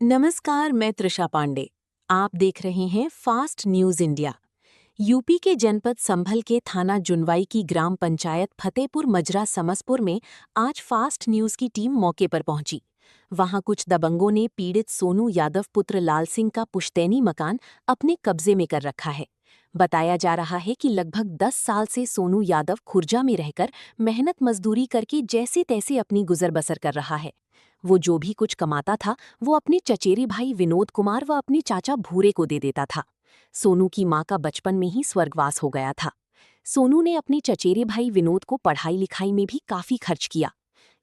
नमस्कार, मैं त्रिशा पांडे। आप देख रहे हैं फास्ट न्यूज इंडिया। यूपी के जनपद संभल के थाना जुनवाई की ग्राम पंचायत फतेहपुर मजरा समसपुर में आज फास्ट न्यूज की टीम मौके पर पहुंची। वहां कुछ दबंगों ने पीड़ित सोनू यादव पुत्र लाल सिंह का पुश्तैनी मकान अपने कब्जे में कर रखा है। बताया जा रहा है कि लगभग 10 साल से सोनू यादव खुर्जा में रहकर मेहनत मजदूरी करके जैसे तैसे अपनी गुजर बसर कर रहा है। वो जो भी कुछ कमाता था वो अपने चचेरे भाई विनोद कुमार व अपने चाचा भूरे को दे देता था। सोनू की मां का बचपन में ही स्वर्गवास हो गया था। सोनू ने अपने चचेरे भाई विनोद को पढ़ाई लिखाई में भी काफी खर्च किया।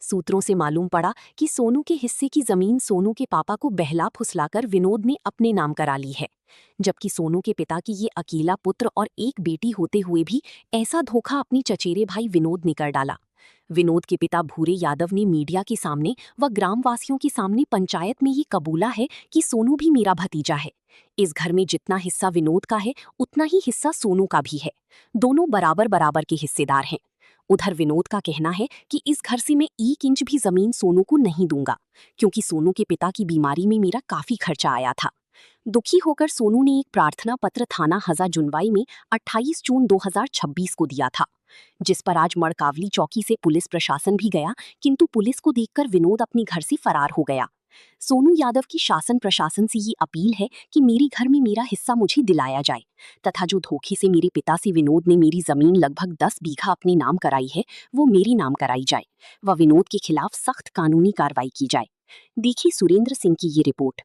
सूत्रों से मालूम पड़ा कि सोनू के हिस्से की जमीन सोनू के पापा को बहला फुसलाकर विनोद ने अपने नाम करा ली है, जबकि सोनू के पिता की ये अकेला पुत्र और एक बेटी होते हुए भी ऐसा धोखा अपनी चचेरे भाई विनोद ने कर डाला। विनोद के पिता भूरे यादव ने मीडिया के सामने व ग्रामवासियों के सामने पंचायत में ये कबूला है कि सोनू भी मेरा भतीजा है। इस घर में जितना हिस्सा विनोद का है उतना ही हिस्सा सोनू का भी है। दोनों बराबर बराबर के हिस्सेदार हैं। उधर विनोद का कहना है कि इस घर से मैं 1 इंच भी जमीन सोनू को नहीं दूंगा, क्योंकि सोनू के पिता की बीमारी में मेरा काफी खर्चा आया था। दुखी होकर सोनू ने एक प्रार्थना पत्र थाना हजा जुनवाई में 28 जून 2026 को दिया था, जिस पर आज मड़कावली चौकी से पुलिस प्रशासन भी गया, किंतु पुलिस को देखकर विनोद अपने घर से फरार हो गया। सोनू यादव की शासन प्रशासन से ये अपील है कि मेरे घर में मेरा हिस्सा मुझे दिलाया जाए तथा जो धोखे से मेरे पिता से विनोद ने मेरी जमीन लगभग 10 बीघा अपने नाम कराई है वो मेरे नाम कराई जाए व विनोद के खिलाफ सख्त कानूनी कार्रवाई की जाए। देखिए सुरेंद्र सिंह की ये रिपोर्ट।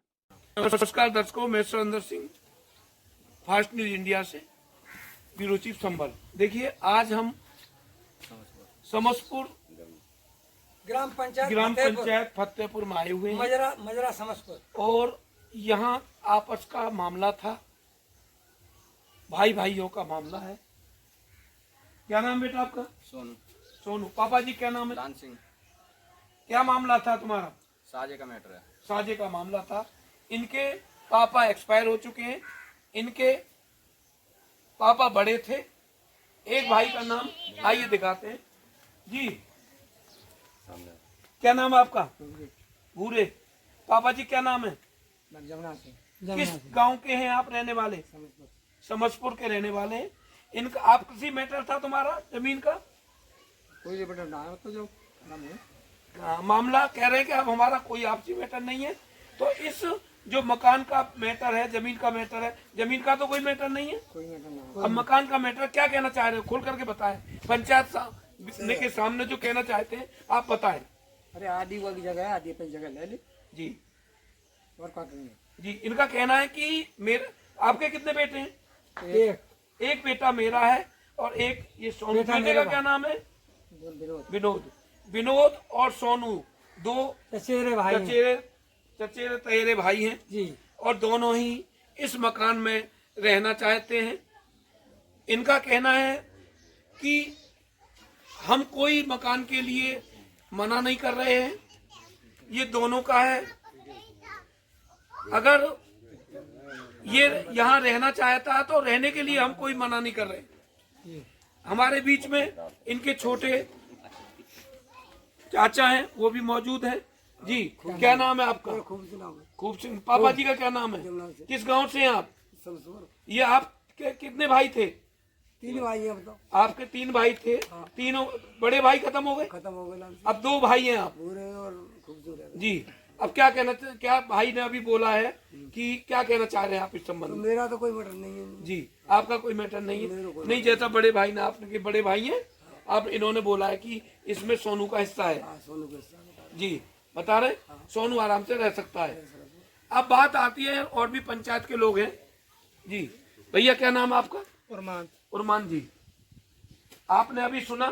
नमस्कार दर्शकों, मैं Surendra Singh fast news India से ब्यूरो चीफ संभल। देखिए, आज हम समसपुर ग्राम पंचायत फतेहपुर में आए हुए हैं मजरा समसपुर, और यहाँ आपस का मामला था, भाई भाइयों का मामला है। क्या नाम बेटा आपका? सोनू। सोनू। पापा जी क्या नाम है? लाल सिंह। क्या मामला था तुम्हारा? साजे का मैटर है। साजे का मामला था। इनके पापा एक्सपायर हो चुके हैं। इनके पापा बड़े थे। एक भाई का नाम आइए दिखाते हैं जी। क्या नाम है आपका? भूरे। पापा जी क्या नाम है? किस गांव के हैं आप रहने वाले? समसपुर के रहने वाले हैं। इनका आप किसी मैटर था तुम्हारा जमीन का? कोई मैटर ना है तो जो मामला कह रहे हैं कि अब हमारा कोई आपसी मैटर नहीं है। तो इस जो मकान का मैटर है, जमीन का मैटर है, जमीन का तो कोई मैटर नहीं है, कोई मैटर ना। अब मकान का मैटर क्या कहना चाह रहे हो? खोल करके बताएं। पंचायत के सामने जो कहना चाहते हैं आप बताएं। अरे आदि वाली जगह है, आदि पे जगह ले ली जी। और क्या करेंगे जी, इनका कहना है कि मेरे आपके कितने बेटे हैं? एक बेटा मेरा है और एक ये सोनू। बेटे का क्या नाम है? विनोद। विनोद और सोनू दो चचेरे तहेरे भाई हैं जी, और दोनों ही इस मकान में रहना चाहते हैं। इनका कहना है कि हम कोई मकान के लिए मना नहीं कर रहे हैं, ये दोनों का है। अगर ये यहाँ रहना चाहता है तो रहने के लिए हम कोई मना नहीं कर रहे। हमारे बीच में इनके छोटे चाचा हैं, वो भी मौजूद हैं जी। क्या नाम है आपका? खूब सिंह। पापा जी का क्या नाम है? किस गांव से हैं आप? ये आपके कितने भाई थे? 3 भाई है। बताओ। आपके 3 भाई थे। तीनों बड़े भाई खत्म हो गए, अब 2 भाई हैं आप जी। अब क्या क्या भाई ने अभी बोला है कि क्या कहना चाह रहे हैं आप इस संबंध में? मेरा तो कोई मैटर नहीं है जी, आपका कोई मैटर नहीं है। नहीं, जैसा बड़े भाई ने, आपके बड़े भाई हैं, आप इन्होंने बोला है कि इसमें सोनू का हिस्सा है। सोनू के जी, बता रहे सोनू आराम से रह सकता है। अब बात आती है, और भी पंचायत के लोग हैं जी। भैया क्या नाम है आपका? उरमान जी। आपने अभी सुना?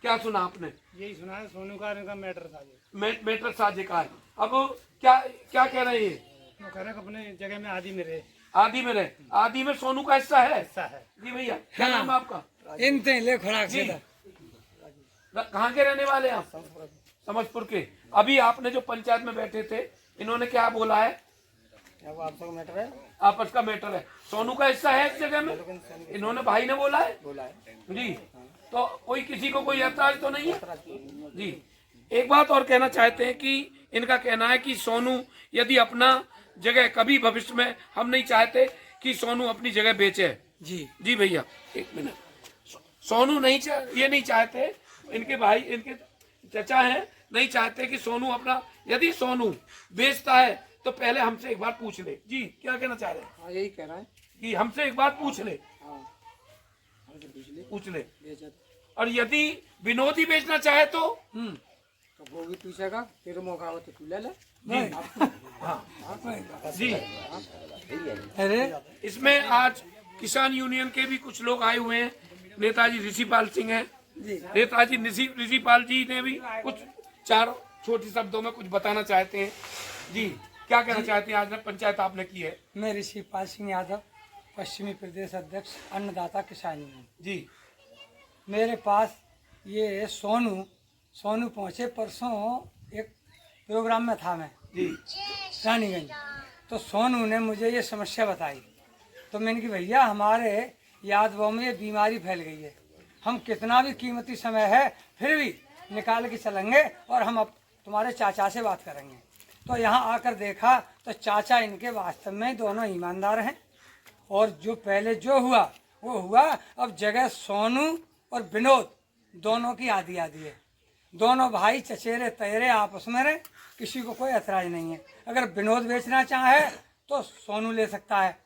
क्या सुना आपने? यही सुना है, सोनू का इनका मैटर साजे। मैटर साजे का है। अब क्या क्या कह रहे हैं? वो कह रहे हैं अपने जगह में आदि में रहे। आदि में रहे। आदि में सोनू का हिस्सा है। जी भैया, क्या नाम है आपका? ले खड़ाक जी, कहाँ के रहने वाले हैं आप? समसपुर के। अभी आपने जो पंचायत में बैठे थे, इन्होंने क्या बोला है? आपका मैटर है, आपस का मैटर है। सोनू का हिस्सा है इस जगह में, इन्होंने भाई ने बोला है जी। तो कोई किसी को कोई ऐतराज तो नहीं है जी। एक बात और कहना चाहते हैं कि इनका कहना है कि सोनू यदि अपना जगह कभी भविष्य में, हम नहीं चाहते कि सोनू अपनी जगह बेचे। जी भैया एक मिनट। सोनू ये नहीं चाहते, इनके भाई, इनके चचा हैं, नहीं चाहते कि सोनू अपना, यदि सोनू बेचता है तो पहले हमसे एक बार पूछ ले। जी क्या कहना चाह रहे हैं? हाँ यही कह रहा है। कि हमसे एक बार पूछ ले, हाँ पूछ ले। बेचा और यदि विनोद ही बेचना चाहे तो तो वो भी पूछेगा, फिर मौका हो तो तू ले ले। जी। अरे इसमें आज किसान यूनियन के भी कुछ लोग आए हुए हैं। नेताजी ऋषिपाल सिंह हैं। नेताजी ऋषिपाल जी ने भी कुछ चार छोटे शब्दों में कुछ बताना चाहते हैं। जी क्या कहना चाहते हैं? आज पंचायत आपने की है। मैं ऋषिपाल सिंह यादव, पश्चिमी प्रदेश अध्यक्ष, अन्नदाता किसान यूनियन। जी मेरे पास ये सोनू पहुँचे परसों, एक प्रोग्राम में था मैं जी रानीगंज। तो सोनू ने मुझे ये समस्या बताई, तो मैंने कि भैया हमारे यादवों में ये बीमारी फैल गई है, हम कितना भी कीमती समय है फिर भी निकाल के चलेंगे और हम अब तुम्हारे चाचा से बात करेंगे। तो यहाँ आकर देखा तो चाचा इनके वास्तव में दोनों ईमानदार हैं, और जो पहले जो हुआ वो हुआ। अब जगह सोनू और विनोद दोनों की आधी आधी है। दोनों भाई चचेरे तैरे आपस में रहे, किसी को कोई ऐतराज नहीं है। अगर विनोद बेचना चाहे तो सोनू ले सकता है,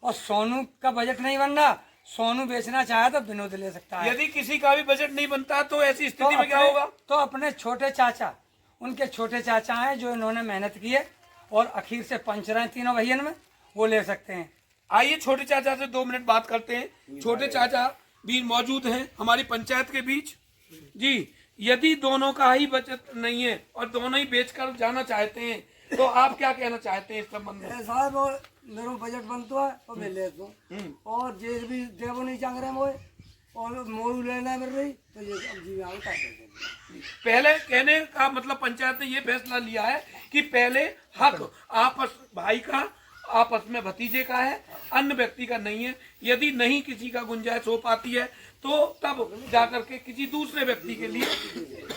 और सोनू का बजट नहीं बन रहा, सोनू बेचना चाहे तो विनोद ले सकता है। यदि किसी का भी बजट नहीं बनता तो ऐसी स्थिति में क्या होगा? तो अपने छोटे चाचा, उनके छोटे चाचा हैं जो इन्होंने मेहनत की है और आखिर से पंच रहे हैं तीनों भैयन में, वो ले सकते हैं। आइए छोटे चाचा से 2 मिनट बात करते हैं। छोटे चाचा भी मौजूद हैं हमारी पंचायत के बीच। जी यदि दोनों का ही बचत नहीं है और दोनों ही बेचकर जाना चाहते हैं तो आप क्या कहना चाहते हैं इस संबंध में? साहब मेरे बजट बनता है तो मैं ले दूँ, और जे भी देवो नहीं चाह रहे मोए, और मोरू लेना मेरे रही तो ये अब जी आगे काट देंगे। पहले कहने का मतलब पंचायत ने ये फैसला लिया है कि पहले हक आपस भाई का, आपस में भतीजे का है, अन्य व्यक्ति का नहीं है। यदि नहीं किसी का गुंजाइश हो पाती है तो तब जाकर के किसी दूसरे व्यक्ति के लिए,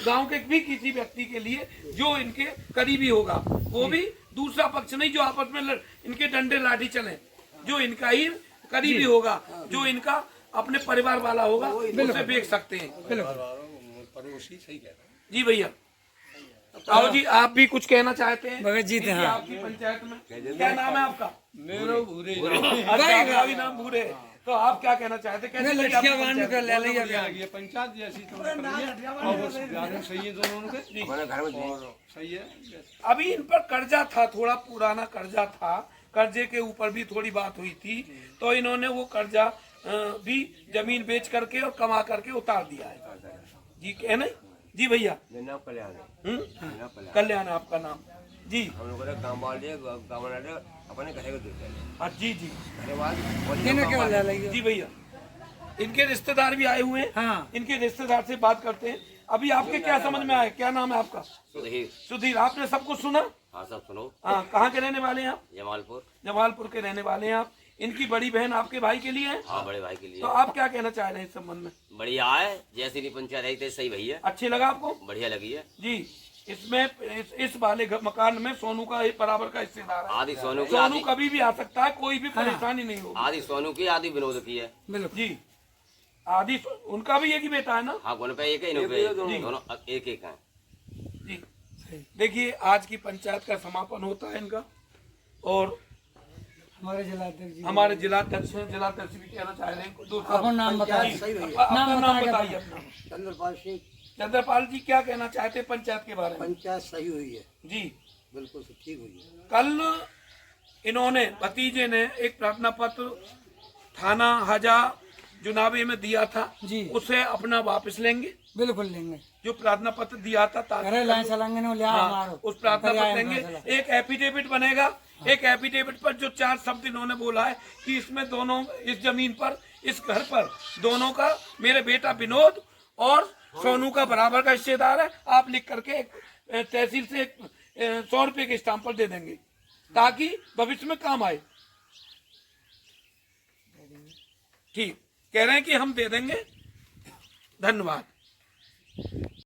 गांव के भी किसी व्यक्ति के लिए जो इनके करीबी होगा, वो भी दूसरा पक्ष नहीं जो आपस में इनके डंडे लाठी चले, जो इनका ही करीबी होगा, जो इनका अपने परिवार वाला होगा, उसे बेच सकते हैं। जी भैया आओ जी, आप भी कुछ कहना चाहते हैं? भगत जी थे, हाँ। आपकी पंचायत में क्या नाम है आपका? मेरा भूरे अच्छा, आपका भी नाम भूरे है। तो आप क्या कहना चाहते हैं? कैसे लगी आपकी पंचायत? ये पंचायत जैसी तो कर रही है, और वो सुधार सही है दोनों के, और सही है। अभी इन पर कर्जा था, थोड़ा पुराना कर्जा था, कर्जे के ऊपर भी थोड़ी बात हुई थी, तो इन्होंने वो कर्जा भी जमीन बेच करके और कमा करके उतार दिया है। जी कहना जी भैया। नाम कल्याण कल्याण आपका नाम? जी हम लोग गाँव वाले अपने घर को देते हैं। हाँ जी जी हाँ। जी भैया। इनके रिश्तेदार भी आए हुए हैं। हाँ। इनके रिश्तेदार से बात करते हैं। अभी आपके क्या समझ में आया? क्या नाम है आपका? सुधीर। आपने सब कुछ सुना? हाँ सब सुनो। हाँ, कहाँ के रहने वाले हैं आप? जमालपुर। जमालपुर के रहने वाले हैं आप। इनकी बड़ी बहन आपके भाई के लिए है? हाँ बड़े भाई के लिए। तो आप क्या कहना चाह रहे हैं इस संबंध में? बढ़िया है, जैसी भी पंचायत है सही भैया, अच्छी लगा आपको? बढ़िया लगी है जी। इसमें इस वाले मकान में सोनू का एक बराबर का हिस्सेदार है। आदि सोनू की, सोनू आदि कभी भी आ सकता है, कोई भी परेशानी नहीं होगी। आदि सोनू की, आदि विनोद की है। जी आदि उनका भी एक ही बेटा है ना? हाँ गोन पे एक है, इन्हों पे दोनों एक एक है। जी देखिए आज की पंचायत का समापन होता है इनका, और हमारे जिलाध्यक्ष जी, हमारे जिलाध्यक्ष हैं, जिलाध्यक्ष भी कहना चाह रहे हैं। दो अपना नाम बताइए। अपना नाम बताइए अपना। चंद्रपाल सिंह। चंद्रपाल जी क्या कहना चाहते हैं पंचायत के बारे में? पंचायत सही हुई है, जी बिल्कुल ठीक हुई है। कल इन्होंने, भतीजे ने एक प्रार्थना पत्र थाना हाजा जुनाबे में दिया था जी। उसे अपना वापस लेंगे? बिल्कुल लेंगे। जो प्रार्थना पत्र दिया था अरे लाइन चलेंगे ना, लिया हाँ, हमारो। उस प्रार्थना अरे पत्र आए देंगे। फैसला। एक एफिडेविट बनेगा। एक एफिडेविट पर जो 4 शब्द इन्होंने बोला है कि इसमें दोनों, इस जमीन पर, इस घर पर दोनों का, मेरे बेटा विनोद और सोनू का बराबर का हिस्सेदार है, आप लिख करके एक तहसील से 100 रुपए के स्टाम्प पर दे देंगे ताकि भविष्य में काम आए। ठीक कह रहे हैं कि हम दे देंगे। धन्यवाद।